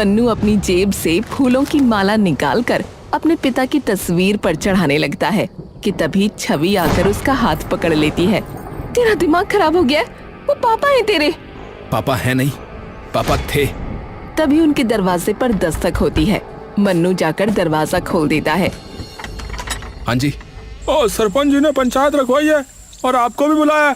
मन्नू अपनी जेब से फूलों की माला निकालकर अपने पिता की तस्वीर पर चढ़ाने लगता है कि तभी छवि आकर उसका हाथ पकड़ लेती है। तेरा दिमाग खराब हो गया? वो पापा है तेरे। पापा है नहीं, पापा थे। तभी उनके दरवाजे पर दस्तक होती है। मन्नू जाकर दरवाजा खोल देता है। हाँ जी। सरपंच जी ने पंचायत रखवाई है और आपको भी बुलाया।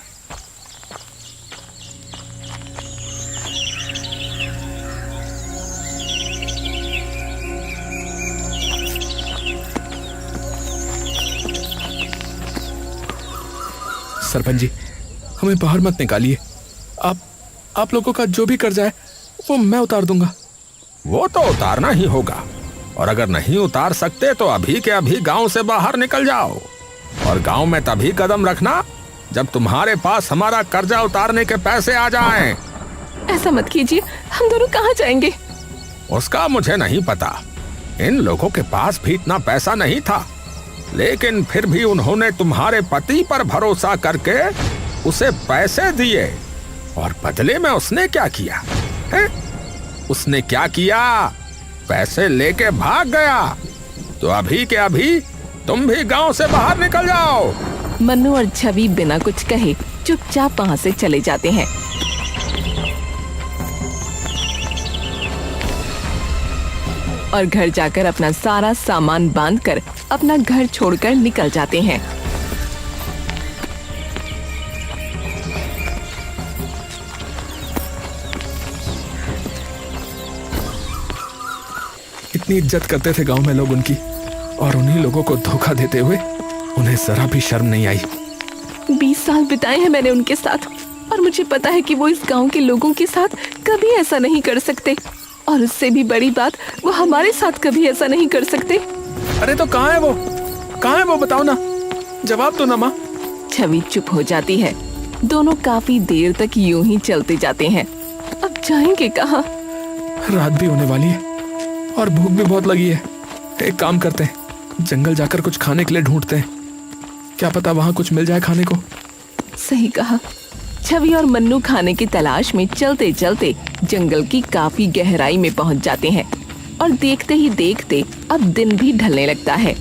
सरपंच जी, हमें बाहर मत निकालिए। आप लोगों का जो भी कर्जा है वो मैं उतार दूंगा। वो तो उतारना ही होगा, और अगर नहीं उतार सकते तो अभी के अभी गांव से बाहर निकल जाओ। और गांव में तभी कदम रखना जब तुम्हारे पास हमारा कर्जा उतारने के पैसे आ जाएं। ऐसा मत कीजिए, हम दोनों कहाँ जाएंगे? उसका मुझे नहीं पता। इन लोगों के पास भी इतना पैसा नहीं था, लेकिन फिर भी उन्होंने तुम्हारे पति पर भरोसा करके उसे पैसे दिए, और बदले में उसने क्या किया है? उसने क्या किया? पैसे लेके भाग गया। तो अभी के अभी तुम भी गांव से बाहर निकल जाओ। मन्नू और छवि बिना कुछ कहे चुपचाप वहाँ से चले जाते हैं। और घर जाकर अपना सारा सामान बांधकर अपना घर छोड़कर निकल जाते हैं। इतनी इज्जत करते थे गांव में लोग उनकी, और उन्हीं लोगों को धोखा देते हुए उन्हें जरा भी शर्म नहीं आई। 20 साल बिताए हैं मैंने उनके साथ, और मुझे पता है कि वो इस गांव के लोगों के साथ कभी ऐसा नहीं कर सकते, और उससे भी बड़ी बात, वो हमारे साथ कभी ऐसा नहीं कर सकते। अरे तो कहाँ है वो? कहाँ है वो? बताओ ना, जवाब दो ना माँ। छवि चुप हो जाती है। दोनों काफी देर तक यूं ही चलते जाते हैं। अब जाएंगे कहाँ? रात भी होने वाली है और भूख भी बहुत लगी है। एक काम करते हैं, जंगल जाकर कुछ खाने के लिए ढूंढते हैं। क्या पता वहाँ कुछ मिल जाए खाने को। सही कहा। छवि और मन्नू खाने की तलाश में चलते चलते जंगल की काफी गहराई में पहुंच जाते हैं, और देखते ही देखते अब दिन भी ढलने लगता है।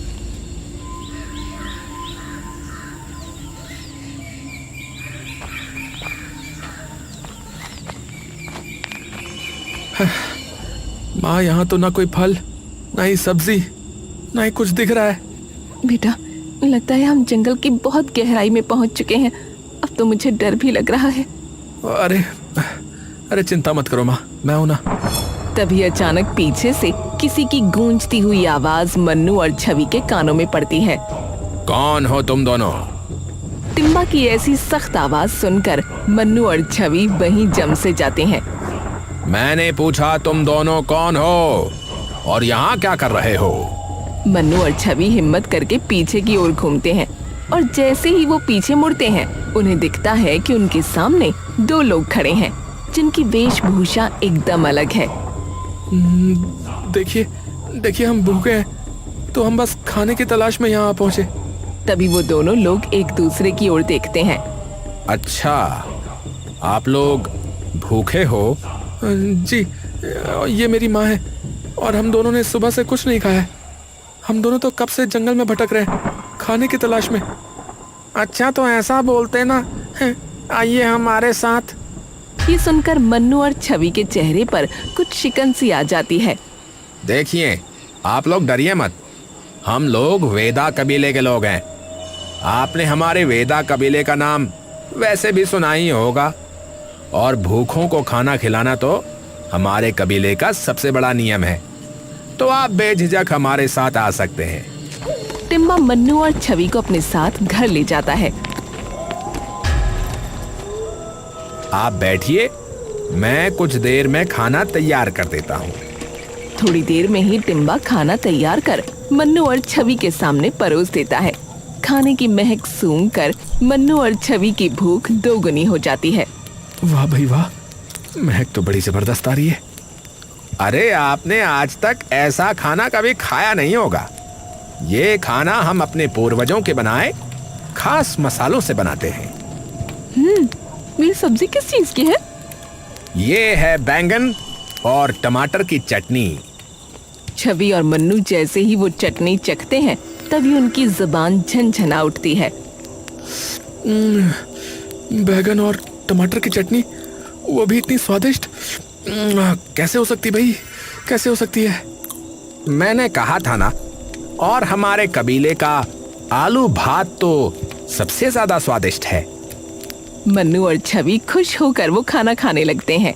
माँ, यहाँ तो ना कोई फल, ना ही सब्जी, ना ही कुछ दिख रहा है। बेटा, लगता है हम जंगल की बहुत गहराई में पहुंच चुके हैं। अब तो मुझे डर भी लग रहा है। अरे चिंता मत करो माँ, मैं हूं ना। तभी अचानक पीछे से किसी की गूंजती हुई आवाज मन्नू और छवि के कानों में पड़ती है। कौन हो तुम दोनों? टिम्बा की ऐसी सख्त आवाज सुनकर मन्नू और छवि वहीं जम से जाते हैं। मैंने पूछा तुम दोनों कौन हो और यहाँ क्या कर रहे हो? मन्नू और छवि हिम्मत करके पीछे की ओर घूमते हैं, और जैसे ही वो पीछे मुड़ते हैं उन्हें दिखता है कि उनके सामने 2 लोग खड़े हैं जिनकी वेशभूषा एकदम अलग है। देखिए हम भूखे हैं, तो हम बस खाने की तलाश में यहाँ पहुँचे। तभी वो दोनों लोग एक दूसरे की ओर देखते हैं। अच्छा, आप लोग भूखे हो? जी, ये मेरी माँ है, और हम दोनों ने सुबह से कुछ नहीं खाया है। हम दोनों तो कब से जंगल में भटक रहे हैं, खाने की तलाश में। अच्छा, तो ऐसा बोलते ना, आइए हमारे साथ। ये सुनकर मन्नू और छवि के चेहरे पर कुछ शिकन सी आ जाती है। देखिए, आप लोग डरिए मत। हम लोग वेदा कबीले के लोग हैं। आपने हमारे वेदा कबीले का नाम वैसे भी सुना ही होगा, और भूखों को खाना खिलाना तो हमारे कबीले का सबसे बड़ा नियम है। तो आप बेझिझक हमारे साथ आ सकते हैं। टिम्बा मन्नू और छवि को अपने साथ घर ले जाता है। आप बैठिए, मैं कुछ देर में खाना तैयार कर देता हूँ। थोड़ी देर में ही टिम्बा खाना तैयार कर मन्नू और छवि के सामने परोस देता है। खाने की महक सूंघकर मन्नू और छवि की भूख 2 गुनी हो जाती है। वाह भाई वाह, महक तो बड़ी जबरदस्त आ रही है। अरे, आपने आज तक ऐसा खाना कभी खाया नहीं होगा। ये खाना हम अपने पूर्वजों के बनाए खास मसालों से बनाते हैं। मेरी सब्जी किस चीज की है? ये है बैंगन, और टमाटर की चटनी। छवि और मन्नू जैसे ही वो चटनी चखते हैं तभी उनकी जुबान झनझना उठती है। बैगन और टमाटर की चटनी, वो भी इतनी स्वादिष्ट। कैसे हो सकती भाई, कैसे हो सकती है? मैंने कहा था ना, और हमारे कबीले का आलू भात तो सबसे ज्यादा स्वादिष्ट है। मन्नू और छवि खुश होकर वो खाना खाने लगते हैं।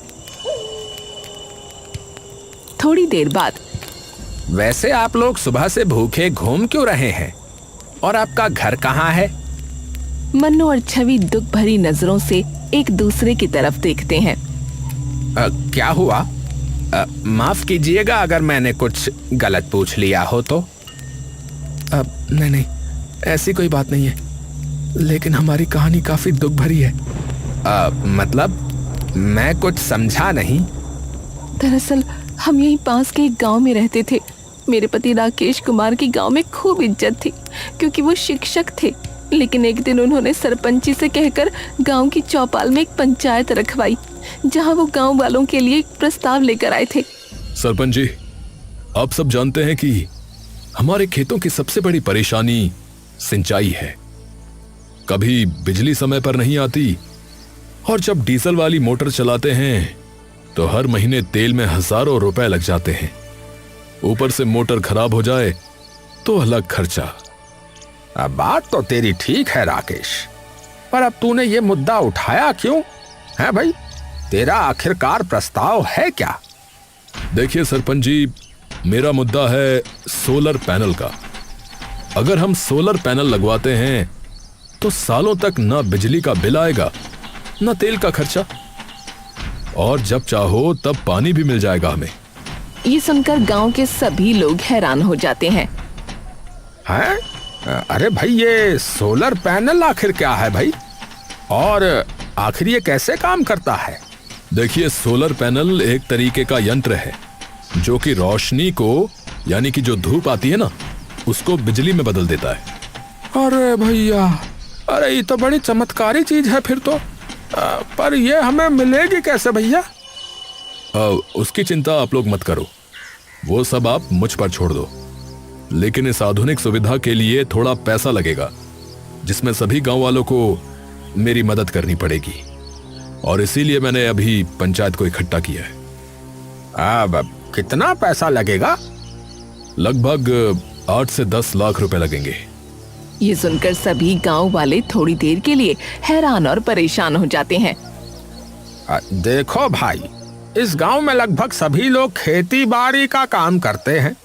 थोड़ी देर बाद, वैसे आप लोग सुबह से भूखे घूम क्यों रहे हैं? और आपका घर कहाँ है? मन्नू और छवि दुख भरी नजरों से एक दूसरे की तरफ देखते हैं। क्या हुआ? माफ कीजिएगा अगर मैंने कुछ गलत पूछ लिया हो तो। नहीं, ऐसी कोई बात नहीं है, लेकिन हमारी कहानी काफी दुख भरी है। मतलब मैं कुछ समझा नहीं। दरअसल हम यहीं पास के एक गांव में रहते थे। मेरे पति राकेश कुमार की गांव में खूब इज्जत थी क्योंकि वो शिक्षक थे। लेकिन एक दिन उन्होंने सरपंची से कहकर गांव की चौपाल में एक पंचायत रखवाई, जहां वो गांव वालों के लिए एक प्रस्ताव लेकर आए थे। सरपंच जी, आप सब जानते हैं कि हमारे खेतों की सबसे बड़ी परेशानी सिंचाई है। कभी बिजली समय पर नहीं आती, और जब डीजल वाली मोटर चलाते हैं तो हर महीने तेल में हजारों रुपए लग जाते हैं। ऊपर से मोटर खराब हो जाए तो अलग खर्चा। अब बात तो तेरी ठीक है राकेश, पर अब तूने ये मुद्दा उठाया क्यों है भाई? तेरा आखिरकार प्रस्ताव है क्या? देखिए सरपंच जी, मेरा मुद्दा है सोलर पैनल का। अगर हम सोलर पैनल लगवाते हैं तो सालों तक ना बिजली का बिल आएगा, ना तेल का खर्चा, और जब चाहो तब पानी भी मिल जाएगा हमें। ये सुनकर गांव के सभी लोग हैरान हो जाते हैं। हैं? अरे भाई, ये सोलर पैनल आखिर क्या है भाई? और आखिर ये कैसे काम करता है? देखिए, सोलर पैनल एक तरीके का यंत्र है जो कि रोशनी को, यानी कि जो धूप आती है ना, उसको बिजली में बदल देता है। अरे भैया, अरे ये तो बड़ी चमत्कारी चीज है फिर तो। पर ये हमें मिलेगी कैसे भैया? उसकी चिंता आप लोग मत करो, वो सब आप मुझ पर छोड़ दो। लेकिन इस आधुनिक सुविधा के लिए थोड़ा पैसा लगेगा, जिसमें सभी गांव वालों को मेरी मदद करनी पड़ेगी, और इसीलिए मैंने अभी पंचायत को इकट्ठा किया है। अब कितना पैसा लगेगा? लगभग 8 से 10 लाख रुपए लगेंगे। ये सुनकर सभी गांव वाले थोड़ी देर के लिए हैरान और परेशान हो जाते हैं। देखो भाई, इस गांव में लगभग सभी लोग खेती बाड़ी का काम करते हैं,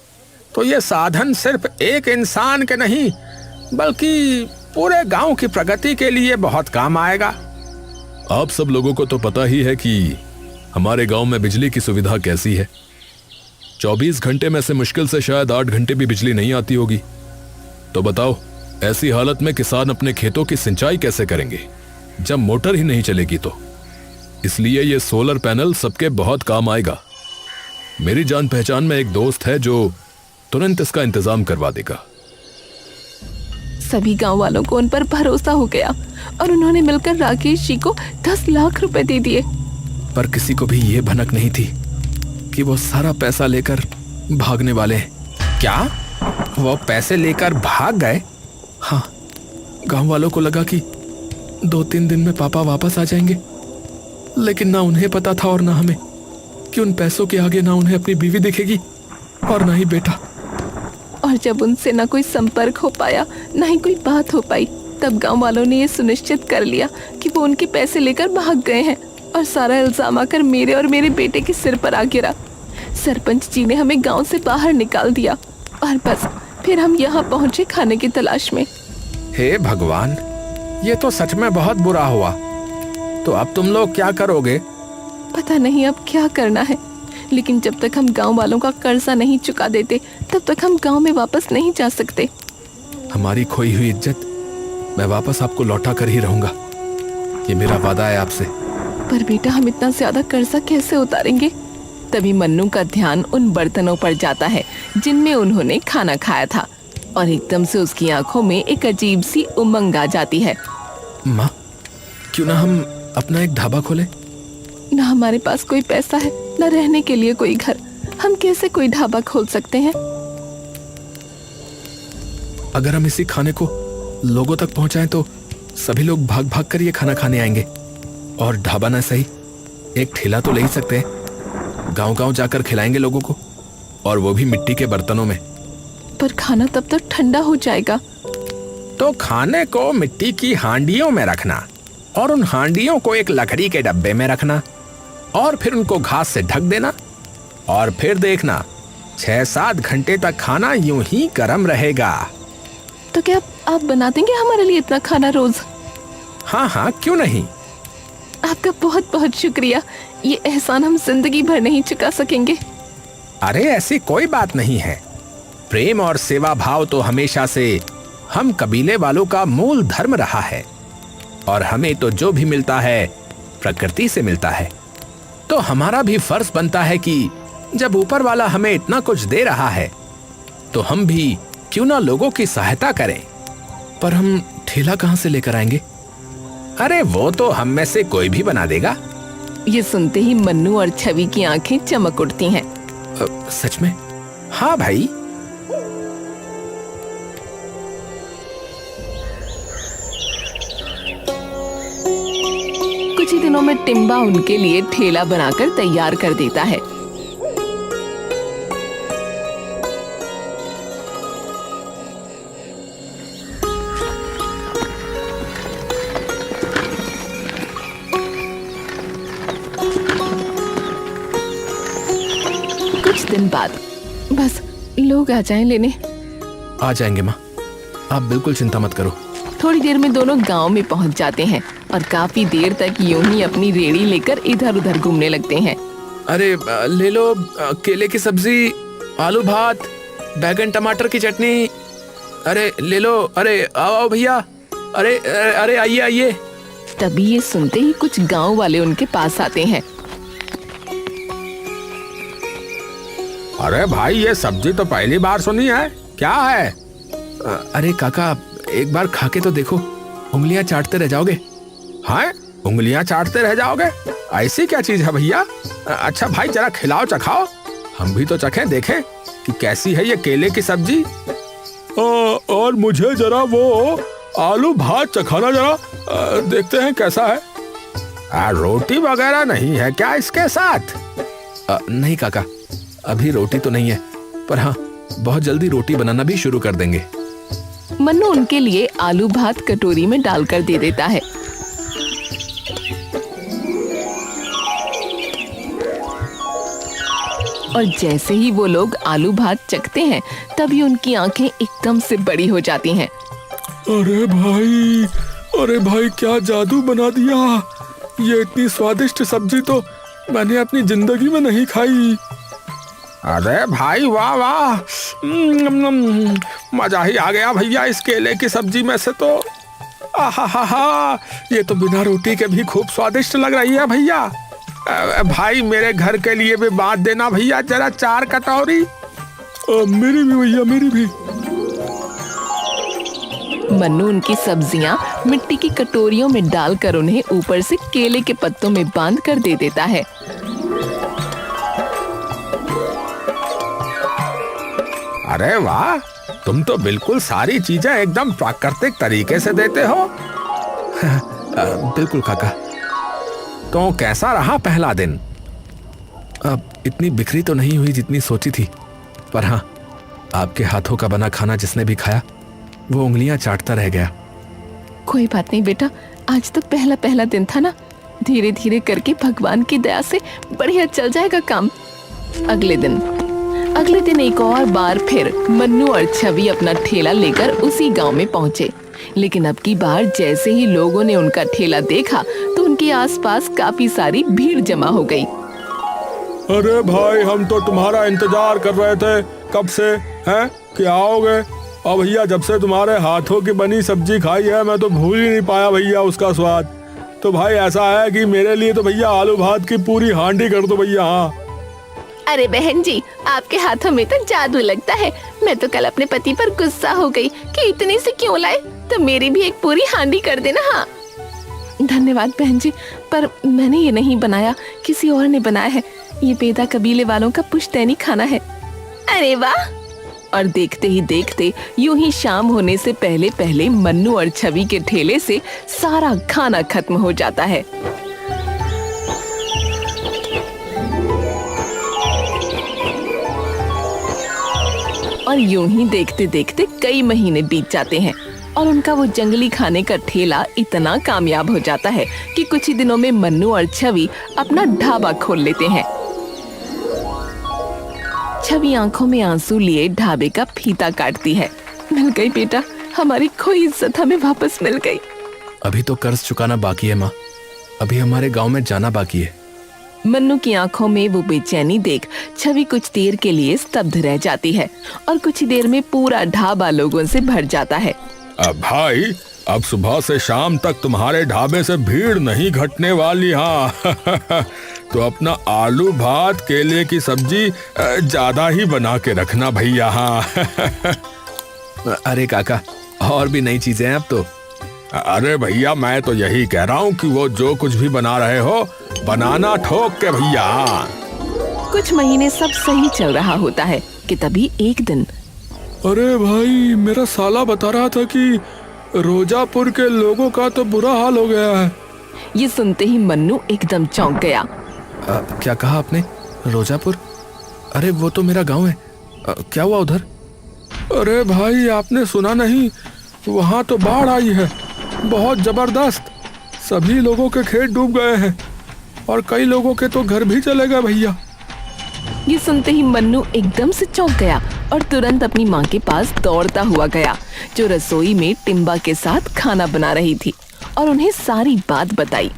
तो ये साधन सिर्फ एक इंसान के नहीं बल्कि पूरे गांव की प्रगति के लिए बहुत काम आएगा। आप सब लोगों को तो पता ही है कि हमारे गांव में बिजली की सुविधा कैसी है। 24 घंटे में से मुश्किल से शायद 8 घंटे भी बिजली नहीं आती होगी। तो बताओ, ऐसी हालत में किसान अपने खेतों की सिंचाई कैसे करेंगे जब मोटर ही नहीं चलेगी? तो इसलिए ये सोलर पैनल सबके बहुत काम आएगा। मेरी जान पहचान में एक दोस्त है जो तुरंत इसका इंतजाम करवा देगा। सभी गांव वालों को उन पर भरोसा हो गया और उन्होंने मिलकर राकेश जी को 10 लाख रुपए दे दिए। पर किसी को भी ये भनक नहीं थी कि वो सारा पैसा लेकर भागने वाले हैं। क्या वो पैसे लेकर भाग गए? हाँ, गांव वालों को लगा कि 2-3 दिन में पापा वापस आ जाएंगे, लेकिन ना उन्हें पता था और ना हमें कि उन पैसों के आगे ना उन्हें अपनी बीवी दिखेगी और ना ही बेटा। और जब उनसे ना कोई संपर्क हो पाया, ना ही कोई बात हो पाई, तब गांव वालों ने ये सुनिश्चित कर लिया कि वो उनके पैसे लेकर भाग गए हैं, और सारा इल्जाम आकर मेरे और मेरे बेटे के सिर पर आ गिरा। सरपंच जी ने हमें गांव से बाहर निकाल दिया और बस फिर हम यहाँ पहुंचे खाने की तलाश में। हे भगवान, ये तो सच में बहुत बुरा हुआ। तो अब तुम लोग क्या करोगे? पता नहीं अब क्या करना है, लेकिन जब तक हम गांव वालों का कर्जा नहीं चुका देते तब तक हम गांव में वापस नहीं जा सकते। हमारी खोई हुई इज्जत मैं वापस आपको लौटा कर ही रहूंगा, ये मेरा वादा है आपसे। पर बेटा, हम इतना ज्यादा कर्जा कैसे उतारेंगे? तभी मन्नू का ध्यान उन बर्तनों पर जाता है जिनमें उन्होंने खाना खाया था, और एकदम से उसकी आंखों में एक अजीब सी उमंग आ जाती है। माँ, क्यों ना हम अपना एक ढाबा खोलें? ना हमारे पास कोई पैसा है, ना रहने के लिए कोई घर। हम कैसे कोई ढाबा खोल सकते हैं? अगर हम इसी खाने को लोगों तक पहुंचाएं तो सभी लोग भाग भाग कर ये खाना खाने आएंगे। और ढाबा ना सही, एक ठेला तो ले ही सकते हैं। गांव-गांव जाकर खिलाएंगे लोगों को, और वो भी मिट्टी के बर्तनों में। पर खाना तब तक ठंडा हो जाएगा। तो खाने को मिट्टी की हांडियों में रखना, और उन हांडियों को एक लकड़ी के डब्बे में रखना, और फिर उनको घास से ढक देना, और फिर देखना 6-7 घंटे तक खाना यूं ही गर्म रहेगा। तो क्या आप बना देंगे हमारे लिए इतना खाना रोज? हाँ हाँ, क्यों नहीं। आपका बहुत बहुत शुक्रिया। ये एहसान हम जिंदगी भर नहीं चुका सकेंगे। अरे ऐसी कोई बात नहीं है। प्रेम और सेवा भाव तो हमेशा से हम कबीले वालों का मूल धर्म रहा है, और हमें तो जो भी मिलता है प्रकृति से मिलता है। तो हमारा भी फर्ज बनता है कि जब ऊपर वाला हमें इतना कुछ दे रहा है तो हम भी क्यों ना लोगों की सहायता करें। पर हम ठेला कहाँ से लेकर आएंगे? अरे वो तो हम में से कोई भी बना देगा। ये सुनते ही मन्नू और छवि की आंखें चमक उठती हैं। सच में? हाँ भाई। कुछ ही दिनों में टिम्बा उनके लिए ठेला बनाकर तैयार कर देता है। कुछ दिन बाद बस लोग आ जाएं लेने। आ जाएंगे माँ, आप बिल्कुल चिंता मत करो। थोड़ी देर में दोनों गांव में पहुंच जाते हैं और काफी देर तक यूं ही अपनी रेड़ी लेकर इधर उधर घूमने लगते हैं। अरे ले लो केले की सब्जी, आलू भात, बैगन टमाटर की चटनी। अरे ले लो, अरे आओ आओ भैया, अरे अरे आइए आइए। तभी ये सुनते ही कुछ गांव वाले उनके पास आते हैं। अरे भाई, ये सब्जी तो पहली बार सुनी है, क्या है? अरे काका, एक बार खा के तो देखो, उंगलियां चाटते रह जाओगे। हाँ, उंगलियां चाटते रह जाओगे? ऐसी क्या चीज है भैया? अच्छा भाई, जरा खिलाओ, चखाओ, हम भी तो चखें, देखें कि कैसी है ये केले की सब्जी। और मुझे जरा वो आलू भात चखाना, जरा देखते हैं कैसा है। रोटी वगैरह नहीं है क्या इसके साथ? नहीं काका, अभी रोटी तो नहीं है, पर हाँ बहुत जल्दी रोटी बनाना भी शुरू कर देंगे। मन्नू उनके लिए आलू भात कटोरी में डालकर दे देता है। और जैसे ही वो लोग आलू भात चखते हैं तभी उनकी आंखें एकदम से बड़ी हो जाती हैं। अरे भाई क्या जादू बना दिया। ये इतनी स्वादिष्ट सब्जी तो मैंने अपनी जिंदगी में नहीं खाई। अरे भाई वाह वाह, मजा ही आ गया भैया इस केले की सब्जी में से तो। आहा, ये तो बिना रोटी के भी खूब स्वादिष्ट लग रही है भैया। भाई मेरे घर के लिए भी बांट देना भैया, जरा 4 कटोरी। मेरी भी भैया, मेरी भी। मन्नू उनकी सब्जियां मिट्टी की कटोरियों में डालकर उन्हें ऊपर से केले के पत्तों में बांध कर दे देता है। अरे वाह, तुम तो बिल्कुल सारी चीजें एकदम प्राकृतिक तरीके से देते हो। बिल्कुल काका। तो कैसा रहा पहला दिन? अब इतनी बिखरी तो नहीं हुई जितनी सोची थी, पर हाँ, आपके हाथों का बना खाना जिसने भी खाया वो उंगलियां चाटता रह गया। कोई बात नहीं बेटा, आज तो पहला दिन था ना, धीरे धीरे करके भगवान की दया से बढ़िया चल जाएगा काम। अगले दिन एक और बार फिर मन्नू और छवि अपना ठेला लेकर उसी गांव में पहुंचे। लेकिन अब की बार जैसे ही लोगों ने उनका ठेला देखा तो उनके आसपास काफी सारी भीड़ जमा हो गई। अरे भाई, हम तो तुम्हारा इंतजार कर रहे थे कब से, हैं कि आओगे। और भैया, जब से तुम्हारे हाथों की बनी सब्जी खाई है मैं तो भूल ही नहीं पाया भैया उसका स्वाद। तो भाई ऐसा है कि मेरे लिए तो भैया आलू भात की पूरी हांडी कर दो भैया। हाँ। अरे बहन जी, आपके हाथों में तो जादू लगता है। मैं तो कल अपने पति पर गुस्सा हो गई कि इतनी से क्यों लाए, तो मेरी भी एक पूरी हांडी कर देना। हाँ, धन्यवाद बहन जी, पर मैंने ये नहीं बनाया, किसी और ने बनाया है। ये बेदा कबीले वालों का पुश्तैनी खाना है। अरे वाह! और देखते ही देखते यूं ही शाम होने से पहले पहले मन्नू और छवि के ठेले से सारा खाना खत्म हो जाता है। और यूं ही देखते देखते कई महीने बीत जाते हैं और उनका वो जंगली खाने का ठेला इतना कामयाब हो जाता है कि कुछ ही दिनों में मन्नू और छवि अपना ढाबा खोल लेते हैं। छवि आंखों में आंसू लिए ढाबे का फीता काटती है। मिल गई बेटा, हमारी खोई इज्जत हमें वापस मिल गई। अभी तो कर्ज चुकाना बाकी है माँ, अभी हमारे गांव में जाना बाकी है। मन्नू की आंखों में वो बेचैनी देख छवि कुछ देर के लिए स्तब्ध रह जाती है और कुछ ही देर में पूरा ढाबा लोगों से भर जाता है। अब भाई, अब सुबह से शाम तक तुम्हारे ढाबे से भीड़ नहीं घटने वाली। हाँ तो अपना आलू भात केले की सब्जी ज्यादा ही बना के रखना भैया। हाँ अरे काका, और भी नई चीजें हैं अब तो। अरे भैया, मैं तो यही कह रहा हूँ कि वो जो कुछ भी बना रहे हो, बनाना ठोक के भैया। कुछ महीने सब सही चल रहा होता है कि तभी एक दिन अरे भाई, मेरा साला बता रहा था कि रोजापुर के लोगों का तो बुरा हाल हो गया है। ये सुनते ही मन्नू एकदम चौंक गया। क्या कहा आपने? रोजापुर? अरे वो तो मेरा गांव है। क्या हुआ उधर? अरे भाई, आपने सुना नहीं? वहाँ तो बाढ़ आई है, बहुत जबरदस्त। सभी लोगों के खेत डूब गए हैं और कई लोगों के तो घर भी चले गए भैया। ये सुनते ही मन्नू एकदम से चौंक गया और तुरंत अपनी माँ के पास दौड़ता हुआ गया, जो रसोई में टिम्बा के साथ खाना बना रही थी, और उन्हें सारी बात बताई।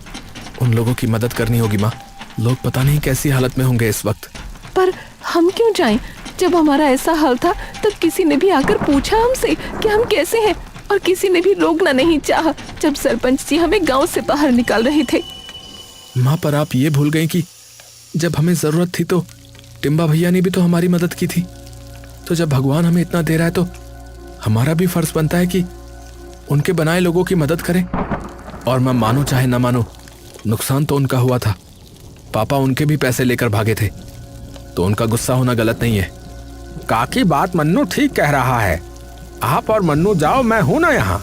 उन लोगों की मदद करनी होगी माँ, लोग पता नहीं कैसी हालत में होंगे इस वक्त। पर हम क्यों जाएं? जब हमारा ऐसा हाल था तब किसी ने भी आकर पूछा हमसे कि हम कैसे हैं, और किसी ने भी रोकना नहीं चाहा जब सरपंच जी हमें गांव से बाहर निकाल रहे थे। माँ, पर आप ये भूल गई कि जब हमें जरूरत थी तो टिम्बा भैया ने भी तो हमारी मदद की थी। तो जब भगवान हमें इतना दे रहा है तो हमारा भी फर्ज बनता है कि उनके बनाए लोगों की मदद करें। और मैं मानो चाहे ना मानो, नुकसान तो उनका हुआ था। पापा उनके भी पैसे लेकर भागे थे, तो उनका गुस्सा होना गलत नहीं है। काकी बात मन्नू ठीक कह रहा है। आप और मन्नू जाओ, मैं हूं ना यहाँ।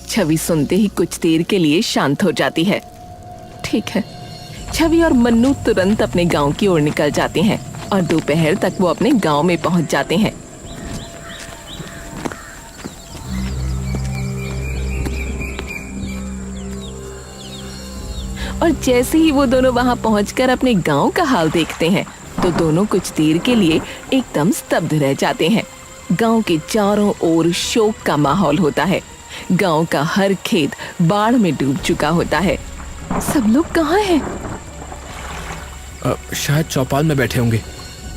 छवि सुनते ही कुछ देर के लिए शांत हो जाती है। ठीक है। छवि और मन्नू तुरंत अपने गांव की ओर निकल जाते हैं और दोपहर तक वो अपने गांव में पहुंच जाते हैं। और जैसे ही वो दोनों वहां पहुंचकर अपने गांव का हाल देखते हैं तो दोनों कुछ देर के लिए एकदम स्तब्ध रह जाते हैं। गांव के चारों ओर शोक का माहौल होता है। गांव का हर खेत बाढ़ में डूब चुका होता है। सब लोग कहाँ हैं? शायद चौपाल में बैठे होंगे।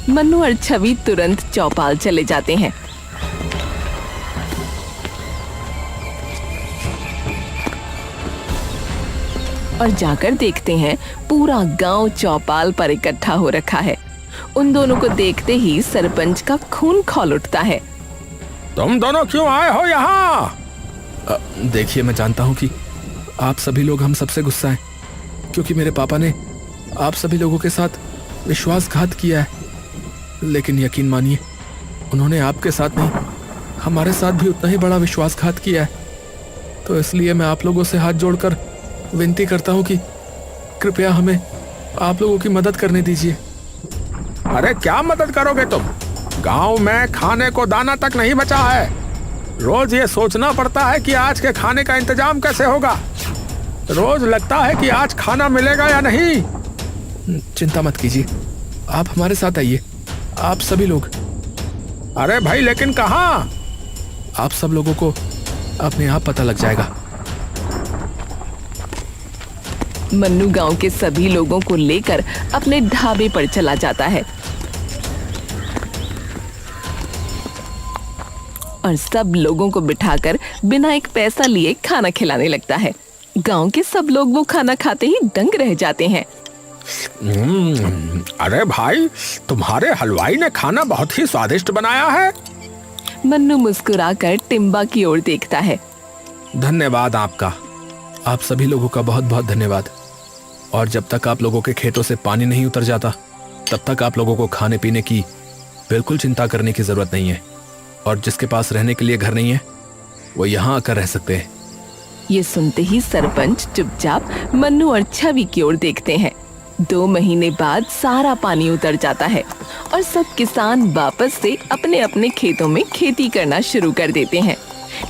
मन्नू और छवि तुरंत चौपाल चले जाते हैं। और जाकर देखते हैं पूरा गांव चौपाल पर इकट्ठा हो रखा है। उन दोनों को देखते ही सरपंच का खून खौल उठता है। तुम दोनों क्यों आए हो यहाँ? देखिए, मैं जानता हूँ कि आप सभी लोग हम सबसे गुस्सा हैं, क्योंकि मेरे पापा ने आप सभी लोगों के साथ विश्वासघात किया है। लेकिन यकीन मानिए, उन्होंने आपके साथ नहीं, हमारे साथ भी उतना ही बड़ा विश्वासघात किया है। तो इसलिए मैं आप लोगों से हाथ जोड़कर विनती करता हूँ कि कृपया हमें आप लोगों की मदद करने दीजिए। अरे क्या मदद करोगे तुम? गांव में खाने को दाना तक नहीं बचा है। रोज ये सोचना पड़ता है कि आज के खाने का इंतजाम कैसे होगा। रोज लगता है कि आज खाना मिलेगा या नहीं। चिंता मत कीजिए, आप हमारे साथ आइए, आप सभी लोग। अरे भाई, लेकिन कहाँ? आप सब लोगों को अपने आप पता लग जाएगा। मन्नू गांव के सभी लोगों को लेकर अपने ढाबे पर चला जाता है और सब लोगों को बिठाकर बिना एक पैसा लिए खाना खिलाने लगता है। गांव के सब लोग वो खाना खाते ही दंग रह जाते हैं। अरे भाई, तुम्हारे हलवाई ने खाना बहुत ही स्वादिष्ट बनाया है। मन्नू मुस्कुराकर टिम्बा की ओर देखता है। धन्यवाद आपका। आप सभी लोगों का बहुत बहुत धन्यवाद। और जब तक आप लोगों के खेतों से पानी नहीं उतर जाता तब तक आप लोगों को खाने पीने की बिल्कुल चिंता करने की जरूरत नहीं है। और जिसके पास रहने के लिए घर नहीं है वो यहाँ आकर रह सकते हैं। ये सुनते ही सरपंच चुपचाप मन्नू और छवि की ओर देखते हैं। 2 महीने बाद सारा पानी उतर जाता है और सब किसान वापस से अपने अपने खेतों में खेती करना शुरू कर देते हैं।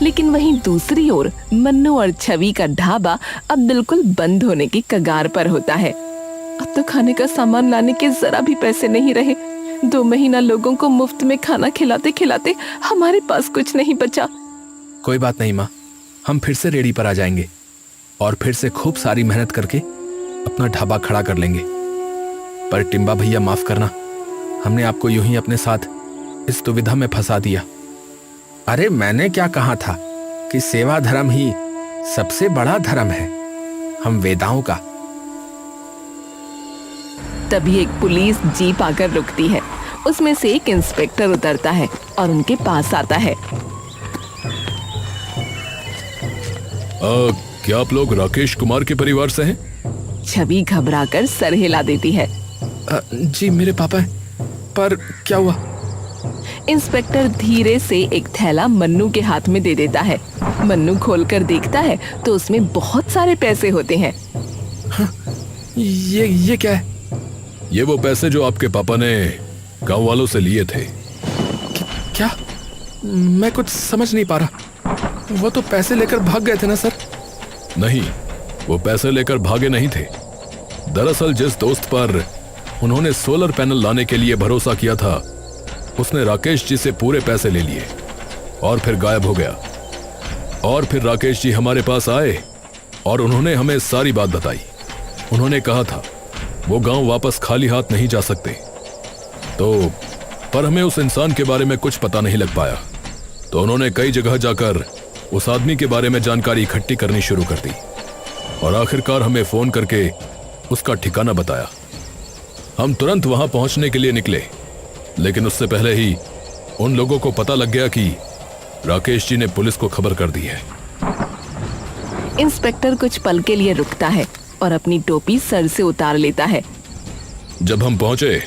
लेकिन वहीं दूसरी ओर मन्नू और छवि का ढाबा अब बिल्कुल बंद होने की कगार पर होता है। अब तो खाने का सामान लाने के जरा भी पैसे नहीं रहे। 2 महीना लोगों को मुफ्त में खाना खिलाते खिलाते हमारे पास कुछ नहीं बचा। कोई बात नहीं माँ, हम फिर से रेडी पर आ जाएंगे और फिर से खूब सारी मेहनत करके अपना ढाबा खड़ा कर लेंगे। पर टिम्बा भैया माफ करना, हमने आपको यूं ही अपने साथ इस दुविधा में फंसा दिया। अरे मैंने क्या कहा था कि सेवा धर्म ही सबसे बड़ा धर्म है, हम वेदाओं का। तभी एक पुलिस जीप आकर रुकती है। उसमें से एक इंस्पेक्टर उतरता है और उनके पास आता है। क्या आप लोग राकेश कुमार के परिवार से हैं? छवि घबराकर सर हिला देती है। जी मेरे पापा हैं, पर क्या हुआ? इंस्पेक्टर धीरे से एक थैला मन्नू के हाथ में दे देता है। मन्नू खोलकर देखता है तो उसमें बहुत सारे पैसे होते हैं। ये क्या है? ये वो पैसे जो आपके पापा ने गांव वालों से लिए थे। क्या? मैं कुछ समझ नहीं पा रहा। वो तो पैसे लेकर भाग गए थे ना सर? नहीं, वो पैसे लेकर भागे नहीं थे। दरअसल जिस दोस्त पर उन्होंने सोलर पैनल लाने के लिए भरोसा किया था उसने राकेश जी से पूरे पैसे ले लिए और फिर गायब हो गया। और फिर राकेश जी हमारे पास आए और उन्होंने हमें सारी बात बताई। उन्होंने कहा था वो गांव वापस खाली हाथ नहीं जा सकते। तो पर हमें उस इंसान के बारे में कुछ पता नहीं लग पाया, तो उन्होंने कई जगह जाकर उस आदमी के बारे में जानकारी इकट्ठी करनी शुरू कर दी और आखिरकार हमें फोन करके उसका ठिकाना बताया। हम तुरंत वहां पहुंचने के लिए निकले, लेकिन उससे पहले ही उन लोगों को पता लग गया कि राकेश जी ने पुलिस को खबर कर दी है। इंस्पेक्टर कुछ पल के लिए रुकता है और अपनी टोपी सर से उतार लेता है। जब हम पहुंचे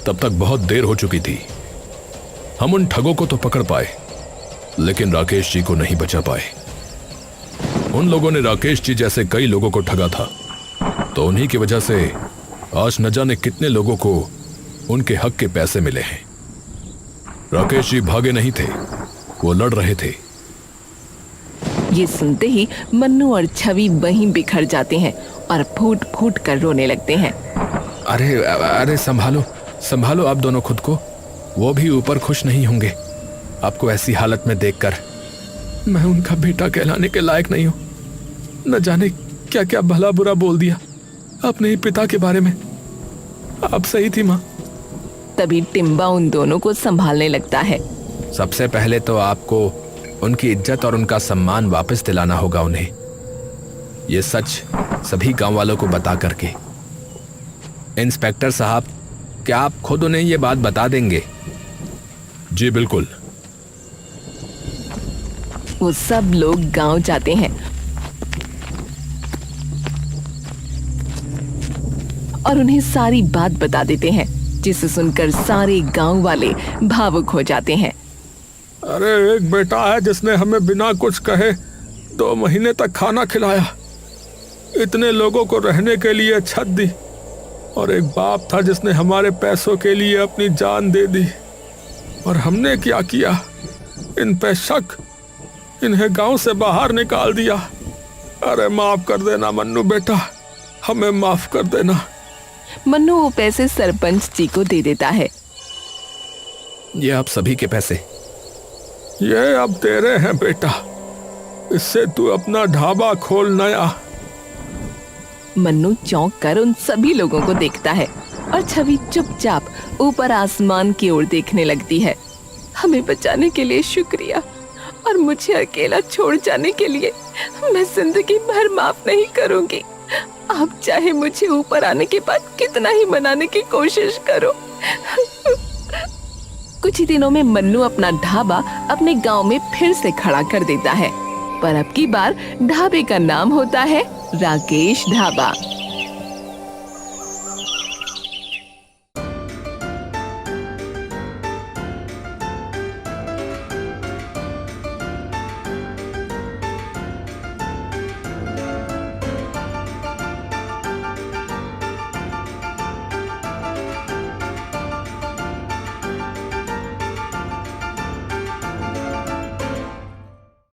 तब तक बहुत देर हो चुकी थी। हम उन ठगों को तो पकड़ पाए, लेकिन राकेश जी को नहीं बचा पाए। उन लोगों ने राकेश जी जैसे कई लोगों को ठगा था, तो उन्हीं की वजह से आज न जाने कितने लोगों को उनके हक के पैसे मिले हैं। राकेश जी भागे नहीं थे, वो लड़ रहे थे। ये सुनते ही मन्नू और छवि वहीं बिखर जाते हैं और फूट फूट कर रोने लगते हैं। अरे अरे संभालो संभालो आप दोनों खुद को। वो भी ऊपर खुश नहीं होंगे आपको ऐसी हालत में देखकर। मैं उनका बेटा कहलाने के लायक नहीं हूं। न जाने क्या क्या भला बुरा बोल दिया अपने ही पिता के बारे में। आप सही थी माँ। तभी टिम्बा उन दोनों को संभालने लगता है। सबसे पहले तो आपको उनकी इज्जत और उनका सम्मान वापस दिलाना होगा उन्हें, ये सच सभी गांव वालों को बता करके। इंस्पेक्टर साहब, क्या आप खुद उन्हें ये बात बता देंगे? जी बिल्कुल। वो सब लोग गांव जाते हैं और उन्हें सारी बात बता देते हैं, जिसे सुनकर सारे गांव वाले भावुक हो जाते हैं। अरे एक बेटा है जिसने हमें बिना कुछ कहे 2 महीने तक खाना खिलाया, इतने लोगों को रहने के लिए छत दी, और एक बाप था जिसने हमारे पैसों के लिए अपनी जान दे दी। और हमने क्या किया? इन पे शक, इन्हें गांव से बाहर निकाल दिया। अरे माफ कर देना मन्नू बेटा, हमें माफ कर देना। मन्नू वो पैसे सरपंच जी को दे देता है। ये आप सभी के पैसे। ये अब तेरे हैं बेटा, इससे तू अपना ढाबा खोल नया। मन्नू चौंक कर उन सभी लोगों को देखता है और छवि चुपचाप ऊपर आसमान की ओर देखने लगती है। हमें बचाने के लिए शुक्रिया, और मुझे अकेला छोड़ जाने के लिए मैं जिंदगी भर माफ नहीं करूंगी। आप चाहे मुझे ऊपर आने के बाद कितना ही मनाने की कोशिश करो। कुछ ही दिनों में मन्नू अपना ढाबा अपने गांव में फिर से खड़ा कर देता है। पर अब की बार ढाबे का नाम होता है राकेश ढाबा।